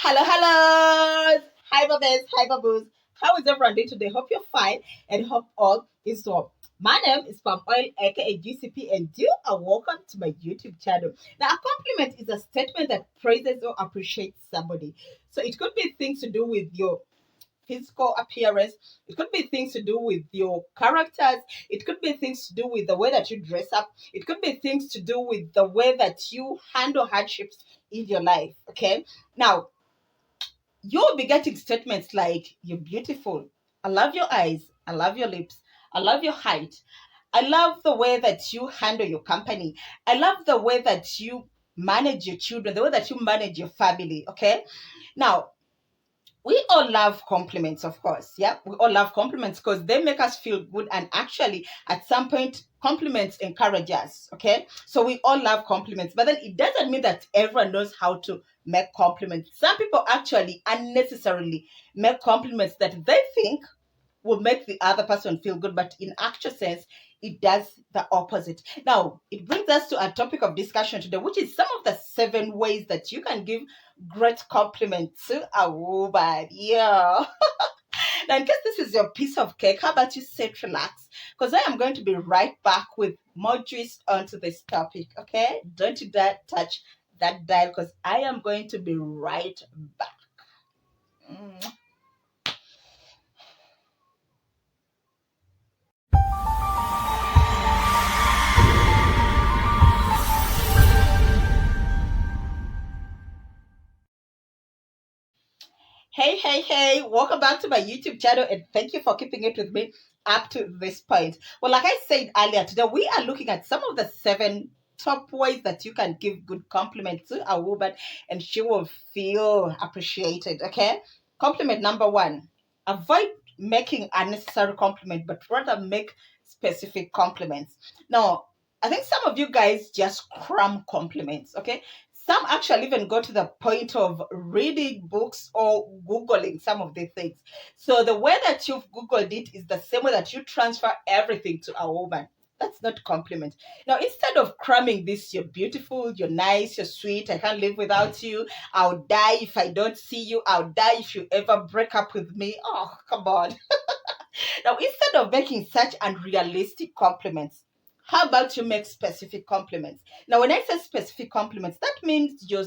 Hello. Hi, Babes. Hi, Baboos. How is everyone doing today? Hope you're fine and hope all is well. My name is Palm Oil, aka GCP, and you are welcome to my YouTube channel. Now, a compliment is a statement that praises or appreciates somebody. So it could be things to do with your physical appearance. It could be things to do with your characters. It could be things to do with the way that you dress up. It could be things to do with the way that you handle hardships in your life. Okay. Now, you'll be getting statements like, "You're beautiful. I love your eyes. I love your lips. I love your height. I love the way that you handle your company. I love the way that you manage your children, the way that you manage your family." Okay. Now, we all love compliments, of course. Yeah, we all love compliments because they make us feel good. And actually, at some point, compliments encourage us. Okay, so we all love compliments, but then it doesn't mean that everyone knows how to make compliments. Some people actually unnecessarily make compliments that they think will make the other person feel good, but in actual sense, it does the opposite. Now, it brings us to a topic of discussion today, which is some of the 7 ways that you can give great compliment to a woman. Yeah. Now, in case this is your piece of cake, how about you sit, relax? Because I am going to be right back with more twist onto this topic. Okay? Don't you dare touch that dial because I am going to be right back. Mm. Hey, welcome back to my YouTube channel and thank you for keeping it with me up to this point. Well, like I said earlier, today we are looking at some of the 7 top ways that you can give good compliment to a woman and she will feel appreciated. Okay. Compliment number 1. Avoid making unnecessary compliment, but rather make specific compliments. Now, I think some of you guys just cram compliments, okay? Some actually even go to the point of reading books or Googling some of the things. So the way that you've Googled it is the same way that you transfer everything to a woman. That's not compliment. Now, instead of cramming this, "You're beautiful, you're nice, you're sweet, I can't live without you, I'll die if I don't see you, I'll die if you ever break up with me." Oh, come on. Now, instead of making such unrealistic compliments, how about you make specific compliments? Now, when I say specific compliments, that means you're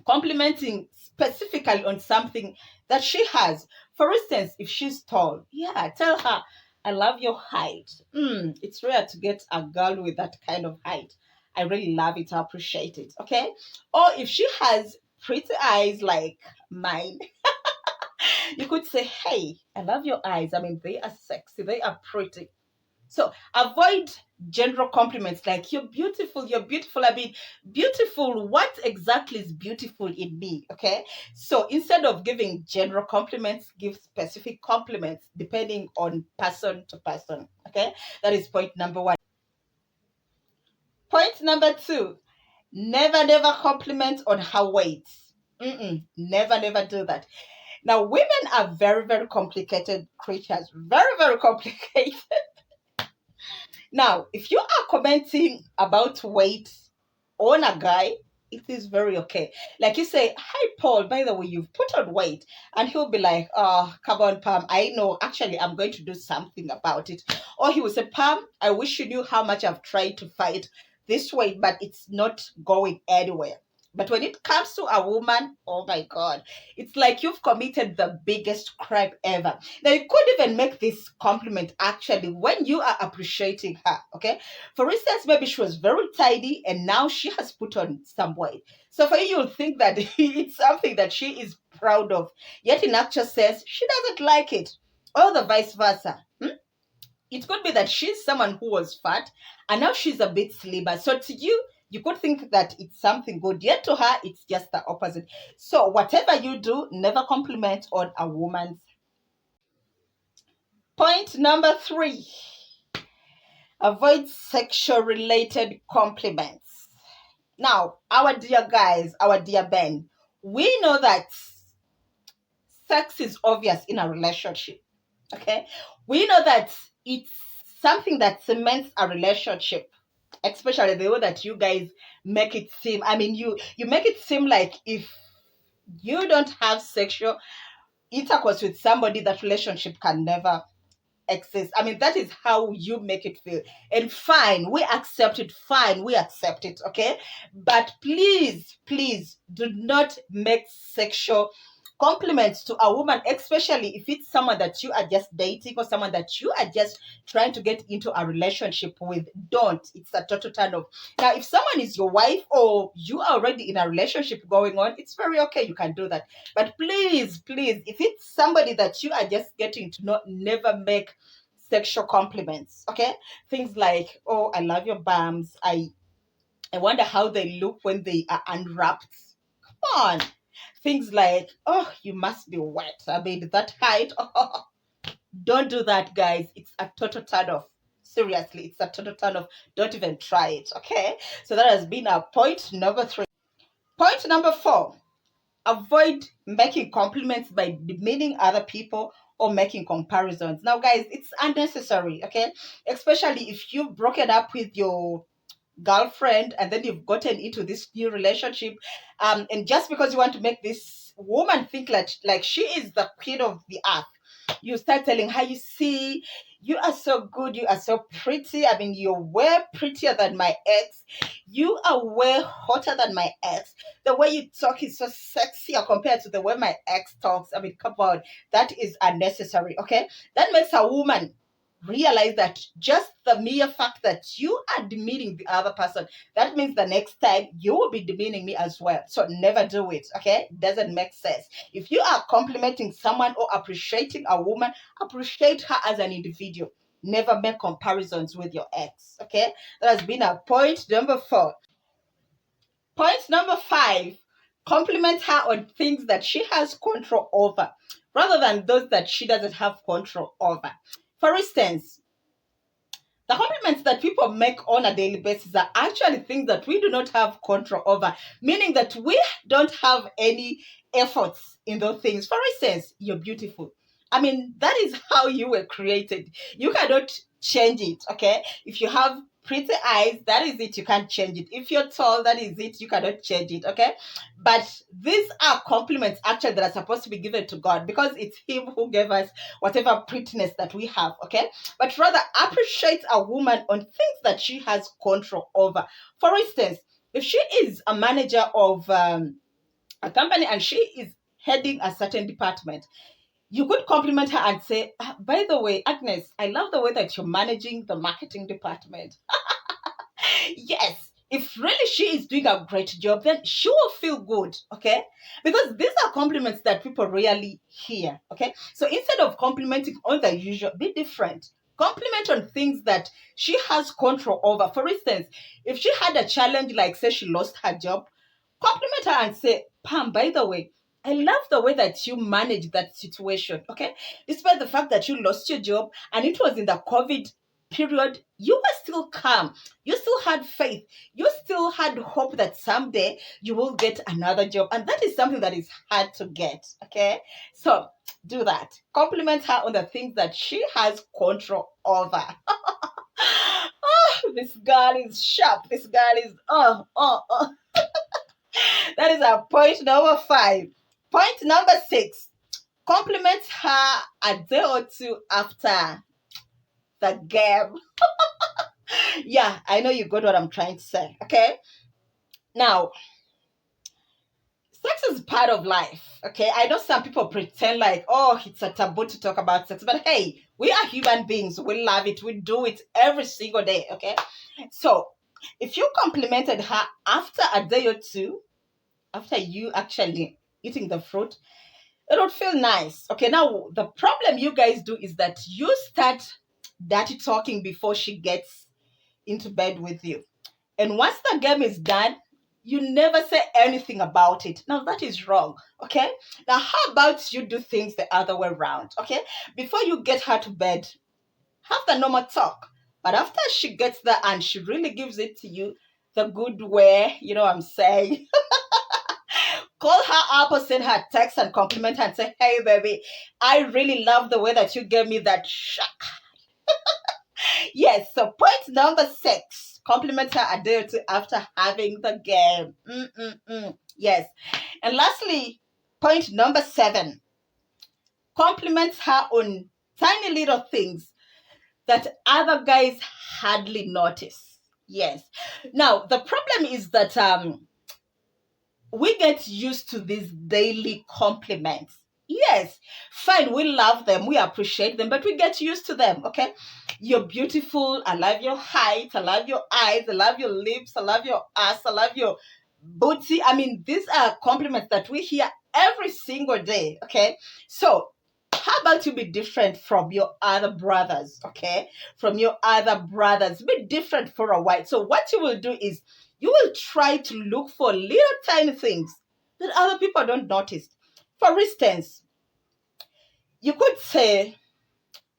complimenting specifically on something that she has. For instance, if she's tall, yeah, tell her, "I love your height. It's rare to get a girl with that kind of height. I really love it. I appreciate it." Okay. Or if she has pretty eyes like mine, you could say, "Hey, I love your eyes. I mean, they are sexy, they are pretty." So avoid general compliments like, "You're beautiful, you're beautiful." I mean, beautiful, what exactly is beautiful in me? Okay. So instead of giving general compliments, give specific compliments depending on person to person. Okay. That is point number 1. Point number 2, never compliment on her weight. Never do that. Now, women are very complicated creatures. Very complicated. Now, if you are commenting about weight on a guy, it is very okay. Like you say, "Hi, Paul, by the way, you've put on weight." And he'll be like, "Oh, come on, Pam. I know. Actually, I'm going to do something about it." Or he will say, "Pam, I wish you knew how much I've tried to fight this weight, but it's not going anywhere." But when it comes to a woman, oh my God, it's like you've committed the biggest crime ever. Now, you could even make this compliment actually when you are appreciating her, okay? For instance, maybe she was very tidy and now she has put on some weight. So for you, you'll think that it's something that she is proud of. Yet in actual sense, she doesn't like it. Or the vice versa. It could be that she's someone who was fat and now she's a bit slimmer. So to you, you could think that it's something good. Yet to her, it's just the opposite. So whatever you do, never compliment on a woman's. Point number 3, avoid sexual related compliments. Now, our dear guys, our dear Ben, we know that sex is obvious in a relationship. Okay. We know that it's something that cements a relationship, especially the way that you guys make it seem. I mean, you make it seem like if you don't have sexual intercourse with somebody, that relationship can never exist. I mean, that is how you make it feel. And fine, we accept it. Fine, we accept it. Okay. But please, please do not make sexual compliments to a woman, especially if it's someone that you are just dating or someone that you are just trying to get into a relationship with. Don't. It's a total turn off. Now, if someone is your wife or you are already in a relationship going on, it's very okay. You can do that. But please, please, if it's somebody that you are just getting to know, never make sexual compliments. Okay, things like, oh, I love your bums. I wonder how they look when they are unwrapped. Come on. Things like, oh, you must be wet. I mean, that height. Oh, don't do that, guys. It's a total turn off. Seriously, it's a total turn off. Don't even try it. Okay, so that has been our point number 3. Point number 4: avoid making compliments by demeaning other people or making comparisons. Now, guys, it's unnecessary, okay? Especially if you've broken up with your girlfriend and then you've gotten into this new relationship, and just because you want to make this woman think like she is the queen of the earth, you start telling her, you see, you are so good, you are so pretty. I mean, you're way prettier than my ex, you are way hotter than my ex, the way you talk is so sexier compared to the way my ex talks. I mean, come on, that is unnecessary. Okay, that makes a woman realize that just the mere fact that you are demeaning the other person, that means the next time you will be demeaning me as well. So never do it. Okay, it doesn't make sense. If you are complimenting someone or appreciating a woman, appreciate her as an individual. Never make comparisons with your ex. Okay, that has been our point number 4. Point number 5: compliment her on things that she has control over rather than those that she doesn't have control over. For instance, the compliments that people make on a daily basis are actually things that we do not have control over, meaning that we don't have any efforts in those things. For instance, you're beautiful. I mean, that is how you were created. You cannot change it, okay? If you have pretty eyes, that is it. You can't change it. If you're tall, that is it. You cannot change it, okay? But these are compliments actually that are supposed to be given to God, because it's Him who gave us whatever prettiness that we have, okay? But rather appreciate a woman on things that she has control over. For instance, if she is a manager of a company and she is heading a certain department, you could compliment her and say, "Ah, by the way, Agnes, I love the way that you're managing the marketing department." Yes, if really she is doing a great job, then she will feel good, okay? Because these are compliments that people rarely hear, okay? So instead of complimenting on the usual, be different. Compliment on things that she has control over. For instance, if she had a challenge, like say she lost her job, compliment her and say, Pam, by the way, I love the way that you managed that situation, okay? Despite the fact that you lost your job and it was in the COVID period, you were still calm. You still had faith. You still had hope that someday you will get another job. And that is something that is hard to get, okay? So do that. Compliment her on the things that she has control over. Oh, this girl is sharp. This girl is, oh. That is our point number 5. Point number 6: compliment her a day or two after the game. Yeah, I know you got what I'm trying to say. Okay. Now, sex is part of life. Okay. I know some people pretend like, oh, it's a taboo to talk about sex, but hey, we are human beings. We love it. We do it every single day. Okay. So, if you complimented her after a day or two, after you actually eating the fruit, it would feel nice. Okay, now the problem you guys do is that you start dirty talking before she gets into bed with you. And once the game is done, you never say anything about it. Now that is wrong. Okay? Now how about you do things the other way around? Okay? Before you get her to bed, have the normal talk. But after she gets there and she really gives it to you the good way, you know what I'm saying? Call her up or send her a text and compliment her and say, hey, baby, I really love the way that you gave me that shock. Yes, so point number 6: compliment her a day or two after having the game. Yes. And lastly, Point number 7. Compliments her on tiny little things that other guys hardly notice. Yes. Now, the problem is that we get used to these daily compliments. Yes, fine, we love them, we appreciate them, but we get used to them, okay? You're beautiful, I love your height, I love your eyes, I love your lips, I love your ass, I love your booty. I mean, these are compliments that we hear every single day, okay? So, how about you be different from your other brothers, okay? From your other brothers, be different for a while. So, what you will do is you will try to look for little tiny things that other people don't notice. For instance, you could say,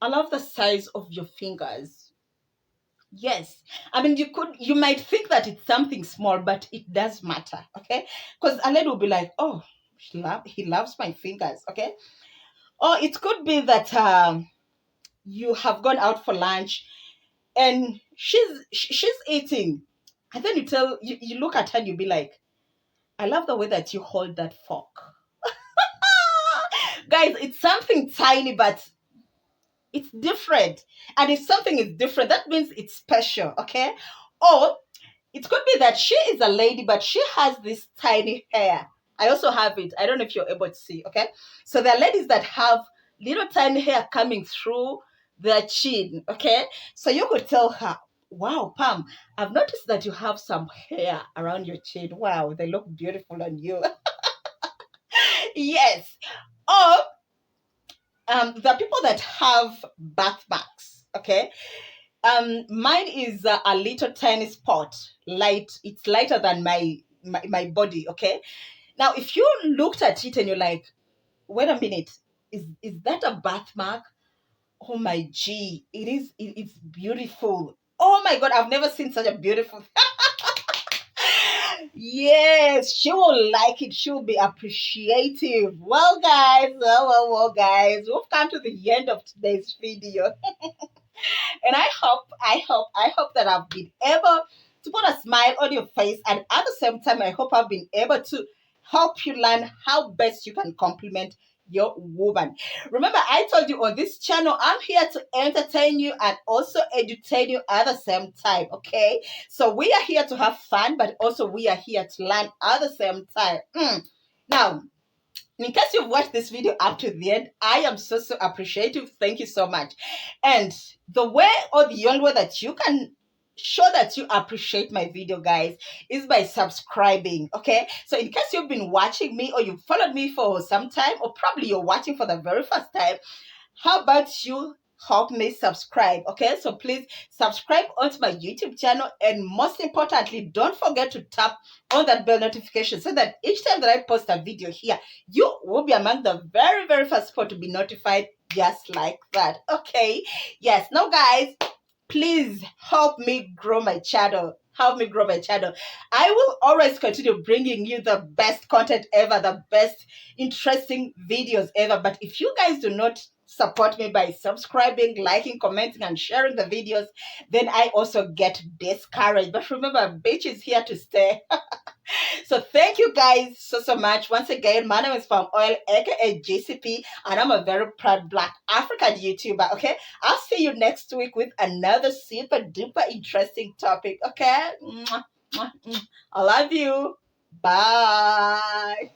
I love the size of your fingers. Yes. I mean, you might think that it's something small, but it does matter, okay? Because a lady will be like, oh, he loves my fingers, okay? Or it could be that you have gone out for lunch and she's eating. And then you look at her and you be like, I love the way that you hold that fork. Guys, it's something tiny, but it's different. And if something is different, that means it's special, okay? Or it could be that she is a lady, but she has this tiny hair. I also have it. I don't know if you're able to see, okay? So there are ladies that have little tiny hair coming through their chin, okay? So you could tell her, wow, Pam, I've noticed that you have some hair around your chin. Wow, they look beautiful on you. Yes. Or the people that have birthmarks, okay? Mine is a little tiny spot, light. It's lighter than my body, okay? Now, if you looked at it and you're like, wait a minute, is that a birthmark? Oh my G, it's beautiful. Oh my God, I've never seen such a beautiful. Yes, she will like it. She will be appreciative. Well, guys, well, guys, we've come to the end of today's video. And I hope that I've been able to put a smile on your face. And at the same time, I hope I've been able to help you learn how best you can compliment your woman. Remember, I told you on this channel, I'm here to entertain you and also educate you at the same time. Okay. So we are here to have fun, but also we are here to learn at the same time. Now, in case you've watched this video up to the end, I am so appreciative. Thank you so much. And the way or the only way that you can show that you appreciate my video, guys, is by subscribing. Okay, so in case you've been watching me or you've followed me for some time, or probably you're watching for the very first time, how about you help me subscribe? Okay, so please subscribe onto my YouTube channel, and most importantly, don't forget to tap on that bell notification so that each time that I post a video here, you will be among the very first people to be notified, just like that. Okay, yes. Now, guys, please help me grow my channel. Help me grow my channel. I will always continue bringing you the best content ever, the best interesting videos ever. But if you guys do not support me by subscribing, liking, commenting, and sharing the videos, then I also get discouraged. But remember, bitch is here to stay. So thank you guys so much. Once again, my name is Palm Oil, aka GCP, and I'm a very proud Black African YouTuber. Okay, I'll see you next week with another super duper interesting topic. Okay, I love you. Bye.